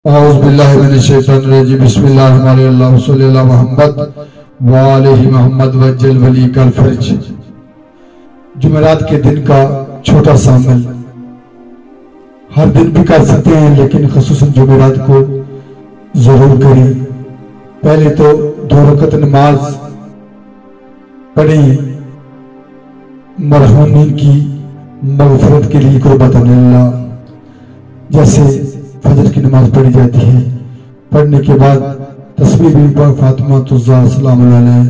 اعوذ باللہ من الشیطان الرجیم بسم اللہ الرحمن الرحیم اللہم صلی اللہ محمد وآلہ محمد وجل ولی کل فرج۔ جمعرات کے دن کا چھوٹا سا عمل ہر دن بھی کر سکتے ہیں، لیکن خصوصاً جمعرات کو ضرور کریں۔ پہلے تو 2 رکعت نماز پڑھیں، مرحومین کی مغفرت کے لیے قربت اللہ، جیسے فجر کی نماز پڑھی جاتی ہے۔ پڑھنے کے بعد تسبیح بھی پاک فاطمہ الزہرا سلام علیہ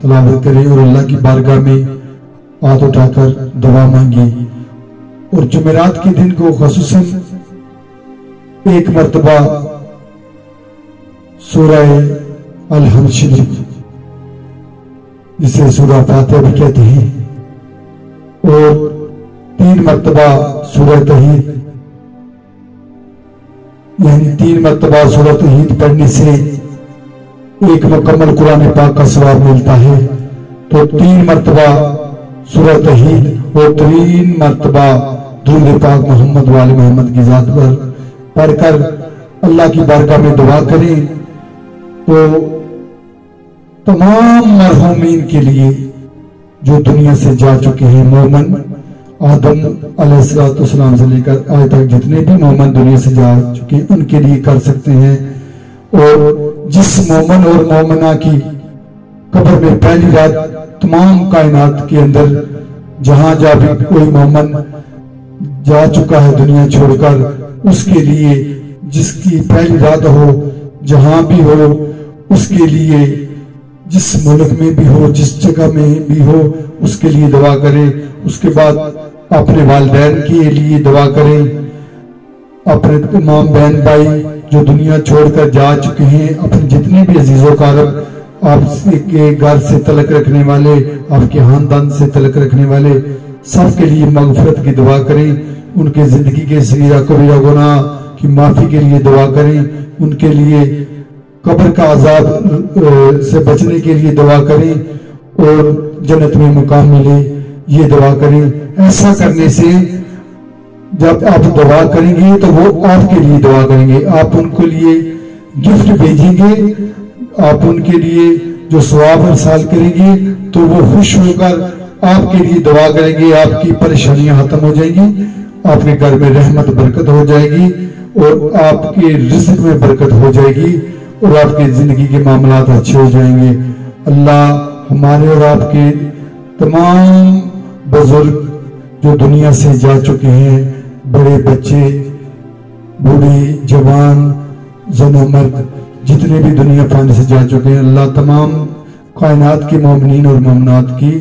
تلاوت کریں اور اللہ کی بارگاہ میں ہاتھ اٹھا کر دعا مانگیں۔ اور جمعرات کے دن کو خصوصاً 1 مرتبہ سورہ الحمد شریف، جسے سورہ فاتحہ بھی کہتے ہیں، اور 3 مرتبہ سورہ توحید، یعنی 3 مرتبہ سورہ توحید پڑھنے سے 1 مکمل قرآن پاک کا ثواب ملتا ہے۔ تو 3 مرتبہ سورہ توحید اور 3 مرتبہ درود پاک محمد وآل محمد کی ذات پر پڑھ کر اللہ کی بارگاہ میں دعا کریں تو تمام مرحومین کے لیے جو دنیا سے جا چکے ہیں، مومن آدم علیہ السلام سے لے کر آج تک جتنے بھی مومن دنیا سے جا چکے ہیں، ان کے لیے کر سکتے ہیں۔ اور جس مومن اور مومنہ کی قبر میں پہلی رات تمام کائنات کے اندر جہاں جا بھی کوئی مومن جا چکا ہے دنیا چھوڑ کر، اس کے لیے جس کی پہلی رات ہو، جہاں بھی ہو، اس کے لیے جس ملک میں بھی ہو، جس جگہ میں بھی ہو، اس کے لیے دعا کرے۔ اس کے بعد اپنے والدین کے لیے دعا کریں، اپنے تمام بہن بھائی جو دنیا چھوڑ کر جا چکے ہیں، اپنے جتنے بھی عزیز و اقارب آپ کے گھر سے تعلق رکھنے والے، آپ کے خاندان سے تعلق رکھنے والے، سب کے لیے مغفرت کی دعا کریں، ان کے زندگی کے صغیرہ کبیرہ گناہ کی معافی کے لیے دعا کریں، ان کے لیے قبر کا عذاب سے بچنے کے لیے دعا کریں اور جنت میں مقام ملے، یہ دعا کریں۔ ایسا کرنے سے جب آپ دعا کریں گے تو وہ آپ کے لیے دعا کریں گے، آپ ان کے لیے گفٹ بھیجیں گے، آپ ان کے لیے جو ثواب ارسال کریں گے تو وہ خوش ہو کر آپ کے لیے دعا کریں گے، آپ کی پریشانیاں ختم ہو جائیں گی، آپ کے گھر میں رحمت برکت ہو جائے گی اور آپ کے رزق میں برکت ہو جائے گی اور آپ کی زندگی کے معاملات اچھے ہو جائیں گے۔ اللہ ہمارے اور آپ کے تمام بزرگ جو دنیا سے جا چکے ہیں، بڑے بچے، بوڑھے، جوان، زن و مرد، جتنے بھی دنیا فانی سے جا چکے ہیں، اللہ تمام کائنات کے مومنین اور مومنات کی